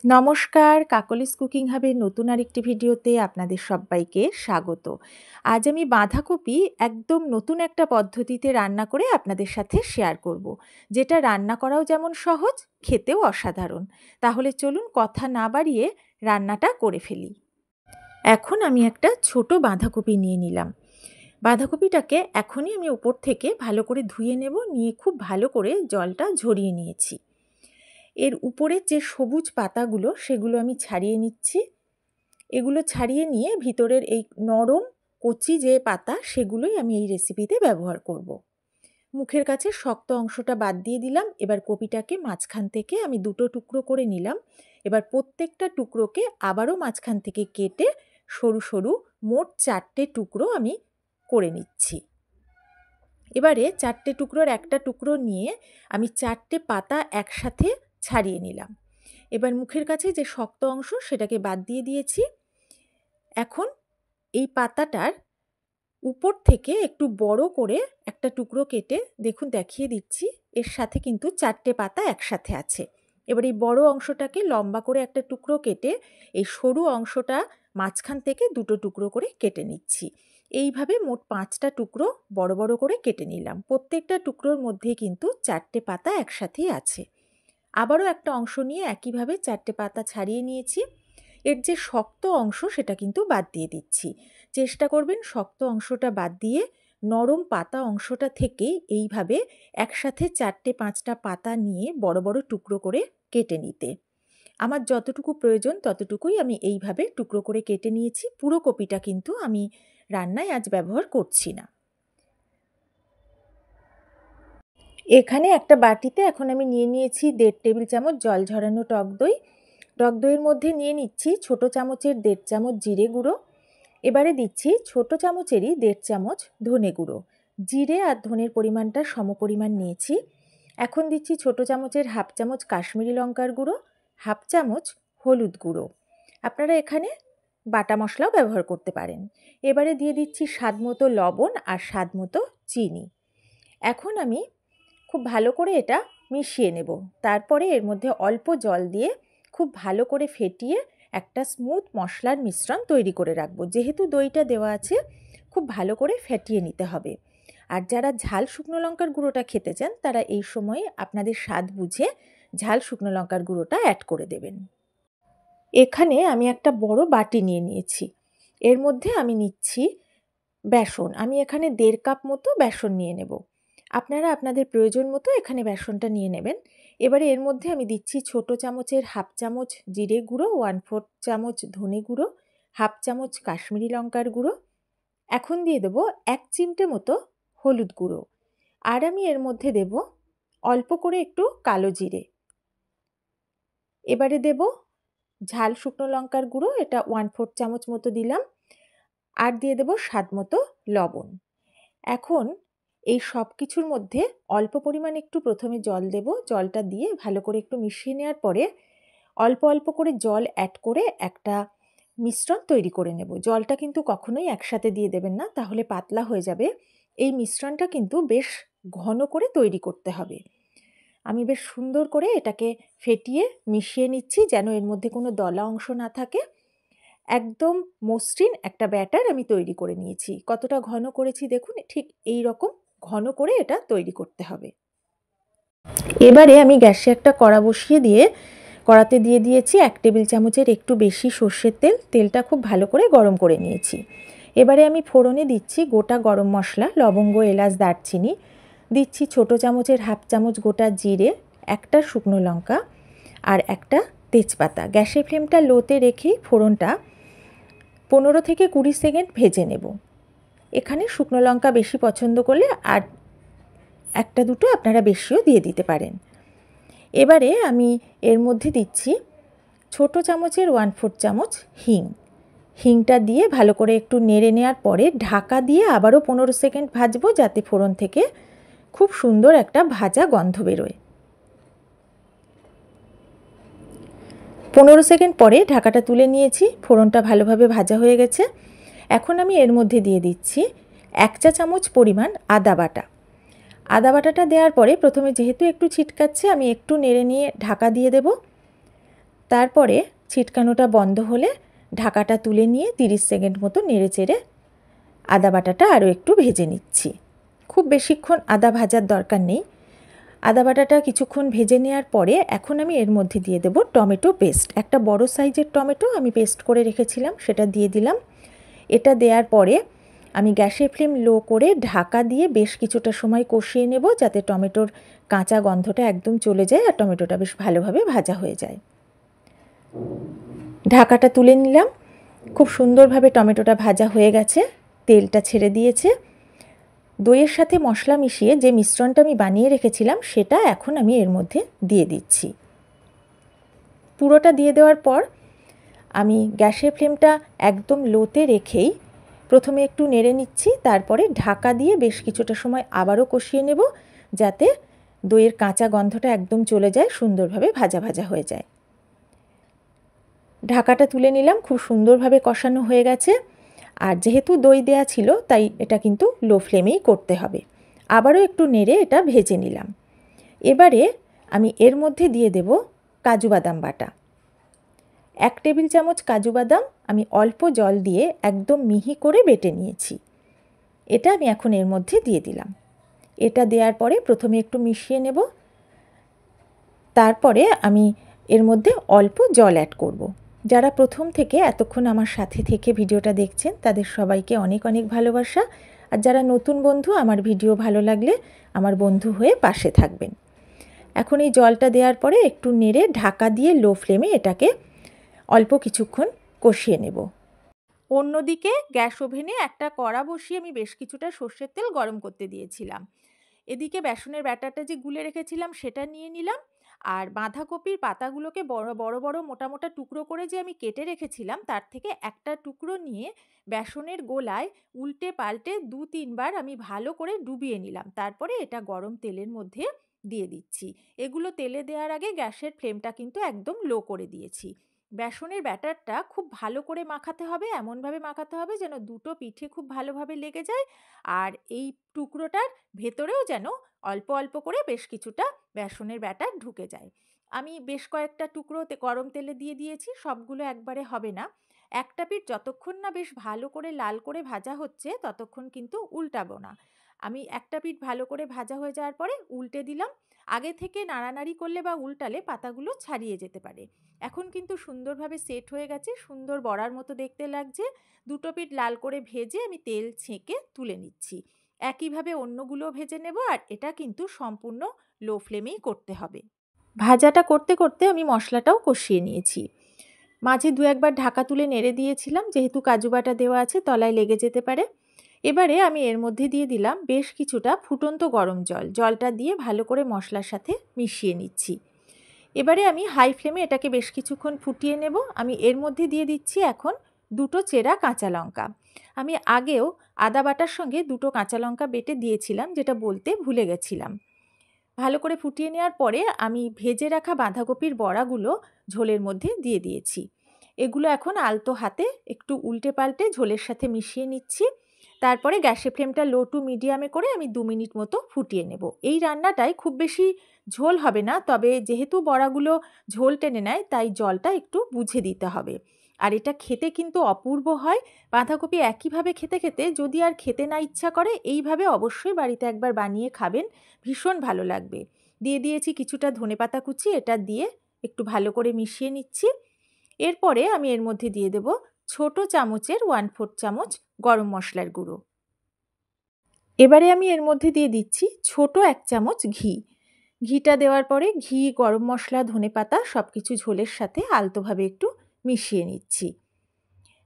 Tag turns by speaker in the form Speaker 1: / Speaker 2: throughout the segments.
Speaker 1: নমস্কার, কাকলিস কুকিং হাবের নতুন আরেকটি ভিডিওতে আপনাদের সব্বাইকে স্বাগত। আজ আমি বাঁধাকপি একদম নতুন একটা পদ্ধতিতে রান্না করে আপনাদের সাথে শেয়ার করব, যেটা রান্না করাও যেমন সহজ, খেতেও অসাধারণ। তাহলে চলুন কথা না বাড়িয়ে রান্নাটা করে ফেলি। এখন আমি একটা ছোট বাঁধাকপি নিয়ে নিলাম। বাঁধাকপিটাকে এখনই আমি উপর থেকে ভালো করে ধুয়ে নেব, নিয়ে খুব ভালো করে জলটা ঝরিয়ে নিয়েছি। এর উপরের যে সবুজ পাতাগুলো সেগুলো আমি ছাড়িয়ে নিচ্ছি। এগুলো ছাড়িয়ে নিয়ে ভিতরের এই নরম কচি যে পাতা সেগুলোই আমি এই রেসিপিতে ব্যবহার করব। মুখের কাছে শক্ত অংশটা বাদ দিয়ে দিলাম। এবার কপিটাকে মাঝখান থেকে আমি দুটো টুকরো করে নিলাম। এবার প্রত্যেকটা টুকরোকে আবারও মাঝখান থেকে কেটে সরু সরু মোট 4টে টুকরো আমি করে নিচ্ছি। এবারে 4টে টুকরোর একটা টুকরো নিয়ে আমি 4টে পাতা একসাথে ছাড়িয়ে নিলাম। এবার মুখের কাছে যে শক্ত অংশ সেটাকে বাদ দিয়ে দিয়েছি। এখন এই পাতাটার উপর থেকে একটু বড় করে একটা টুকরো কেটে দেখুন দেখিয়ে দিচ্ছি, এর সাথে কিন্তু 4টে পাতা একসাথে আছে। এবার এই বড় অংশটাকে লম্বা করে একটা টুকরো কেটে এই সরু অংশটা মাঝখান থেকে দুটো টুকরো করে কেটে নিচ্ছি। এইভাবে মোট 5টা টুকরো বড় বড় করে কেটে নিলাম। প্রত্যেকটা টুকরোর মধ্যেই কিন্তু 4টে পাতা একসাথেই আছে। আবারও একটা অংশ নিয়ে একইভাবে 4টে পাতা ছাড়িয়ে নিয়েছি। এর যে শক্ত অংশ সেটা কিন্তু বাদ দিয়ে দিচ্ছি। চেষ্টা করবেন শক্ত অংশটা বাদ দিয়ে নরম পাতা অংশটা থেকেই এইভাবে একসাথে 4টে-5টা পাতা নিয়ে বড় বড় টুকরো করে কেটে নিতে। আমার যতটুকু প্রয়োজন ততটুকুই আমি এইভাবে টুকরো করে কেটে নিয়েছি। পুরো কপিটা কিন্তু আমি রান্নায় আজ ব্যবহার করছি না। এখানে একটা বাটিতে এখন আমি নিয়ে নিয়েছি 1.5 টেবিল চামচ জল ঝরানো টক দই। টক দইয়ের মধ্যে নিয়ে নিচ্ছি ছোট চামচের 1.5 চামচ জিরে গুঁড়ো। এবারে দিচ্ছি ছোট চামচেরই 1.5 চামচ ধনে গুঁড়ো। জিরে আর ধনের পরিমাণটা সমপরিমাণ নিয়েছি। এখন দিচ্ছি ছোট চামচের 1/2 চামচ কাশ্মীরি লঙ্কার গুঁড়ো, 1/2 চামচ হলুদ গুঁড়ো। আপনারা এখানে বাটা মশলাও ব্যবহার করতে পারেন। এবারে দিয়ে দিচ্ছি স্বাদমতো লবণ আর স্বাদমতো চিনি। এখন আমি খুব ভালো করে এটা মিশিয়ে নেব। তারপরে এর মধ্যে অল্প জল দিয়ে খুব ভালো করে ফেটিয়ে একটা স্মুথ মশলার মিশ্রণ তৈরি করে রাখবো। যেহেতু দইটা দেওয়া আছে খুব ভালো করে ফেটিয়ে নিতে হবে। আর যারা ঝাল শুকনো লঙ্কার গুঁড়োটা খেতে চান তারা এই সময়ে আপনাদের স্বাদ বুঝে ঝাল শুকনো লঙ্কার গুঁড়োটা অ্যাড করে দেবেন। এখানে আমি একটা বড় বাটি নিয়ে নিয়েছি। এর মধ্যে আমি নিচ্ছি বেসন। আমি এখানে 1.5 কাপ মতো বেসন নিয়ে নেব। আপনারা আপনাদের প্রয়োজন মতো এখানে বেসনটা নিয়ে নেবেন। এবারে এর মধ্যে আমি দিচ্ছি ছোট চামচের 1/2 চামচ জিরে গুঁড়ো, 1/4 চামচ ধনে গুঁড়ো, 1/2 চামচ কাশ্মীরি লঙ্কার গুঁড়ো। এখন দিয়ে দেব 1 চিমটে মতো হলুদ গুঁড়ো। আর আমি এর মধ্যে দেব অল্প করে একটু কালো জিরে। এবারে দেব ঝাল শুকনো লঙ্কার গুঁড়ো, এটা 1/4 চামচ মতো দিলাম। আর দিয়ে দেব স্বাদমতো লবণ। এখন এই সব কিছুর মধ্যে অল্প পরিমাণে একটু প্রথমে জল দেব। জলটা দিয়ে ভালো করে একটু মিশিয়ে নেওয়ার পরে অল্প অল্প করে জল অ্যাড করে একটা মিশ্রণ তৈরি করে নেব। জলটা কিন্তু কখনোই একসাথে দিয়ে দেবেন না, তাহলে পাতলা হয়ে যাবে। এই মিশ্রণটা কিন্তু বেশ ঘন করে তৈরি করতে হবে। আমি বেশ সুন্দর করে এটাকে ফেটিয়ে মিশিয়ে নিচ্ছি যেন এর মধ্যে কোনো দলা অংশ না থাকে। একদম মসৃণ একটা ব্যাটার আমি তৈরি করে নিয়েছি। কতটা ঘন করেছি দেখুন, ঠিক এই রকম ঘন করে এটা তৈরি করতে হবে। এবারে আমি গ্যাসে একটা কড়া বসিয়ে দিয়ে কড়াতে দিয়ে দিয়েছি 1 টেবিল চামচের একটু বেশি সর্ষের তেল। তেলটা খুব ভালো করে গরম করে নিয়েছি। এবারে আমি ফোড়নে দিচ্ছি গোটা গরম মশলা, লবঙ্গ, এলাচ, দারচিনি। দিচ্ছি ছোট চামচের 1/2 চামচ গোটা জিরে, একটা শুকনো লঙ্কা আর একটা তেজপাতা। গ্যাসের ফ্লেমটা লোতে রেখেই ফোড়নটা 15 থেকে 20 সেকেন্ড ভেজে নেব। এখানে শুকনো লঙ্কা বেশি পছন্দ করলে আর একটা দুটো আপনারা বেশিও দিয়ে দিতে পারেন। এবারে আমি এর মধ্যে দিচ্ছি ছোট চামচের 1/4 চামচ হিং। হিংটা দিয়ে ভালো করে একটু নেড়ে নেওয়ার পরে ঢাকা দিয়ে আবারও 15 সেকেন্ড ভাজবো, যাতে ফোড়ন থেকে খুব সুন্দর একটা ভাজা গন্ধ বেরোয়। 15 সেকেন্ড পরে ঢাকাটা তুলে নিয়েছি। ফোড়নটা ভালোভাবে ভাজা হয়ে গেছে। এখন আমি এর মধ্যে দিয়ে দিচ্ছি 1 চা চামচ পরিমাণ আদা বাটা। আদা বাটাটা দেওয়ার পরে প্রথমে যেহেতু একটু ছিটকাচ্ছে আমি একটু নেড়ে নিয়ে ঢাকা দিয়ে দেব। তারপরে ছিটকানোটা বন্ধ হলে ঢাকাটা তুলে নিয়ে 30 সেকেন্ড মতো নেড়েচেড়ে আদা বাটাটা আরও একটু ভেজে নিচ্ছি। খুব বেশিক্ষণ আদা ভাজার দরকার নেই। আদা বাটাটা কিছুক্ষণ ভেজে নেওয়ার পরে এখন আমি এর মধ্যে দিয়ে দেব টমেটো পেস্ট। একটা বড় সাইজের টমেটো আমি পেস্ট করে রেখেছিলাম, সেটা দিয়ে দিলাম। এটা দেওয়ার পরে আমি গ্যাসের ফ্লেম লো করে ঢাকা দিয়ে বেশ কিছুটা সময় কষিয়ে নেব, যাতে টমেটোর কাঁচা গন্ধটা একদম চলে যায় আর টমেটোটা বেশ ভালোভাবে ভাজা হয়ে যায়। ঢাকাটা তুলে নিলাম। খুব সুন্দরভাবে টমেটোটা ভাজা হয়ে গেছে, তেলটা ছেড়ে দিয়েছে। দইয়ের সাথে মশলা মিশিয়ে যে মিশ্রণটা আমি বানিয়ে রেখেছিলাম সেটা এখন আমি এর মধ্যে দিয়ে দিচ্ছি। পুরোটা দিয়ে দেওয়ার পর আমি গ্যাসের ফ্লেমটা একদম লোতে রেখেই প্রথমে একটু নেড়ে নিচ্ছি, তারপরে ঢাকা দিয়ে বেশ কিছুটা সময় আবারও কষিয়ে নেব, যাতে দইয়ের কাঁচা গন্ধটা একদম চলে যায়, সুন্দরভাবে ভাজা ভাজা হয়ে যায়। ঢাকাটা তুলে নিলাম। খুব সুন্দরভাবে কষানো হয়ে গেছে। আর যেহেতু দই দেয়া ছিল তাই এটা কিন্তু লো ফ্লেমেই করতে হবে। আবারও একটু নেড়ে এটা ভেজে নিলাম। এবারে আমি এর মধ্যে দিয়ে দেব কাজু বাদাম বাটা। 1 টেবিল চামচ কাজু বাদাম আমি অল্প জল দিয়ে একদম মিহি করে বেটে নিয়েছি। এটা আমি এখন এর মধ্যে দিয়ে দিলাম। এটা দেওয়ার পরে প্রথমে একটু মিশিয়ে নেব, তারপরে আমি এর মধ্যে অল্প জল অ্যাড করব। যারা প্রথম থেকে এতক্ষণ আমার সাথে থেকে ভিডিওটা দেখছেন তাদের সবাইকে অনেক অনেক ভালোবাসা। আর যারা নতুন বন্ধু, আমার ভিডিও ভালো লাগলে আমার বন্ধু হয়ে পাশে থাকবেন। এখন এই জলটা দেওয়ার পরে একটু নেড়ে ঢাকা দিয়ে লো ফ্লেমে এটাকে অল্প কিছুক্ষণ কষিয়ে নেব। অন্যদিকে গ্যাস ওভেনে একটা কড়া বসিয়ে আমি বেশ কিছুটা সর্ষের তেল গরম করতে দিয়েছিলাম। এদিকে বেসনের ব্যাটারটা যে গুলে রেখেছিলাম সেটা নিয়ে নিলাম, আর বাঁধাকপির পাতাগুলোকে বড় বড় বড় মোটা মোটা টুকরো করে যে আমি কেটে রেখেছিলাম তার থেকে একটা টুকরো নিয়ে বেসনের গোলায় উল্টে পাল্টে 2-3 বার আমি ভালো করে ডুবিয়ে নিলাম। তারপরে এটা গরম তেলের মধ্যে দিয়ে দিচ্ছি। এগুলো তেলে দেওয়ার আগে গ্যাসের ফ্লেমটা কিন্তু একদম লো করে দিয়েছি। বেসনের ব্যাটারটা খুব ভালো করে মাখাতে হবে, এমনভাবে মাখাতে হবে যেন দুটো পিঠে খুব ভালোভাবে লেগে যায়, আর এই টুকরোটার ভেতরেও যেন অল্প অল্প করে বেশ কিছুটা বেসনের ব্যাটার ঢুকে যায়। আমি বেশ কয়েকটা টুকরোতে গরম তেলে দিয়ে দিয়েছি, সবগুলো একবারে হবে না। একটা পিঠ যতক্ষণ না বেশ ভালো করে লাল করে ভাজা হচ্ছে ততক্ষণ কিন্তু উল্টাবো না। আমি একটা পিঠ ভালো করে ভাজা হয়ে যাওয়ার পরে উল্টে দিলাম। আগে থেকে নাড়ানাড়ি করলে বা উল্টালে পাতাগুলো ছাড়িয়ে যেতে পারে। এখন কিন্তু সুন্দরভাবে সেট হয়ে গেছে, সুন্দর বড়ার মতো দেখতে লাগছে। দুটো পিঠ লাল করে ভেজে আমি তেল ছেঁকে তুলে নিচ্ছি। একইভাবে অন্যগুলো ভেজে নেব, আর এটা কিন্তু সম্পূর্ণ লো ফ্লেমেই করতে হবে। ভাজাটা করতে করতে আমি মশলাটাও কষিয়ে নিয়েছি। মাঝে 2-1 বার ঢাকা তুলে নেড়ে দিয়েছিলাম, যেহেতু কাজু বাটা দেওয়া আছে তলায় লেগে যেতে পারে। এবারে আমি এর মধ্যে দিয়ে দিলাম বেশ কিছুটা ফুটন্ত গরম জল। জলটা দিয়ে ভালো করে মশলার সাথে মিশিয়ে নিচ্ছি। এবারে আমি হাই ফ্লেমে এটাকে বেশ কিছুক্ষণ ফুটিয়ে নেব। আমি এর মধ্যে দিয়ে দিচ্ছি এখন 2টো চেরা কাঁচা লঙ্কা। আমি আগেও আদা বাটার সঙ্গে 2টো কাঁচা লঙ্কা বেটে দিয়েছিলাম, যেটা বলতে ভুলে গেছিলাম। ভালো করে ফুটিয়ে নেওয়ার পরে আমি ভেজে রাখা বাঁধাকপির বড়াগুলো ঝোলের মধ্যে দিয়ে দিয়েছি। এগুলো এখন আলতো হাতে একটু উল্টে পাল্টে ঝোলের সাথে মিশিয়ে নিচ্ছি। তারপরে গ্যাসের ফ্লেমটা লো টু মিডিয়ামে করে আমি 2 মিনিট মতো ফুটিয়ে নেব। এই রান্নাটায় খুব বেশি ঝোল হবে না, তবে যেহেতু বড়াগুলো ঝোল টেনে নেয় তাই জলটা একটু বুঝে দিতে হবে। আর এটা খেতে কিন্তু অপূর্ব হয়। বাঁধাকপি একইভাবে খেতে খেতে যদি আর খেতে না ইচ্ছা করে, এইভাবে অবশ্যই বাড়িতে একবার বানিয়ে খাবেন, ভীষণ ভালো লাগবে। দিয়ে দিয়েছি কিছুটা ধনেপাতা কুচি, এটা দিয়ে একটু ভালো করে মিশিয়ে নিচ্ছি। এরপরে আমি এর মধ্যে দিয়ে দেব ছোট চামচের 1/4 চামচ গরম মশলার গুঁড়ো। এবারে আমি এর মধ্যে দিয়ে দিচ্ছি ছোট 1 চামচ ঘি। ঘিটা দেওয়ার পরে ঘি, গরম মশলা, ধনেপাতা সব কিছু ঝোলের সাথে আলতোভাবে একটু মিশিয়ে নিচ্ছি।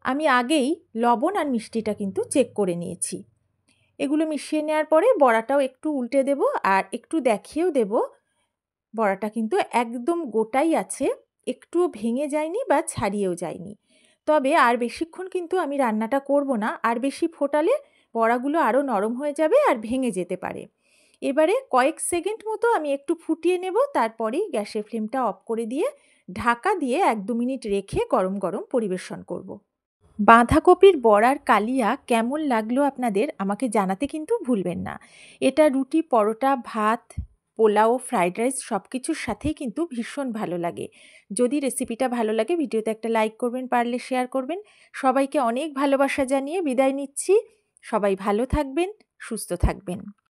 Speaker 1: আমি আগেই লবণ আর মিষ্টিটা কিন্তু চেক করে নিয়েছি। এগুলো মিশিয়ে নেওয়ার পরে বড়াটাও একটু উল্টে দেব, আর একটু দেখিয়েও দেব বড়াটা কিন্তু একদম গোটাই আছে, একটুও ভেঙে যায়নি বা ছাড়িয়েও যায়নি। তবে আর বেশিক্ষণ কিন্তু আমি রান্নাটা করব না, আর বেশি ফোটালে বড়াগুলো আরও নরম হয়ে যাবে আর ভেঙে যেতে পারে। এবারে কয়েক সেকেন্ড মতো আমি একটু ফুটিয়ে নেব, তারপরেই গ্যাসের ফ্লেমটা অফ করে দিয়ে ঢাকা দিয়ে 1-2 মিনিট রেখে গরম গরম পরিবেশন করব। বাঁধাকপির বড়ার কালিয়া কেমন লাগলো আপনাদের আমাকে জানাতে কিন্তু ভুলবেন না। এটা রুটি, পরোটা, ভাত পোলাও, ফ্রাইড রাইস সব কিছুর সাথেই কিন্তু ভীষণ ভালো লাগে। যদি রেসিপিটা ভালো লাগে ভিডিওতে একটা লাইক করবেন, পারলে শেয়ার করবেন। সবাইকে অনেক ভালোবাসা জানিয়ে বিদায় নিচ্ছি। সবাই ভালো থাকবেন, সুস্থ থাকবেন।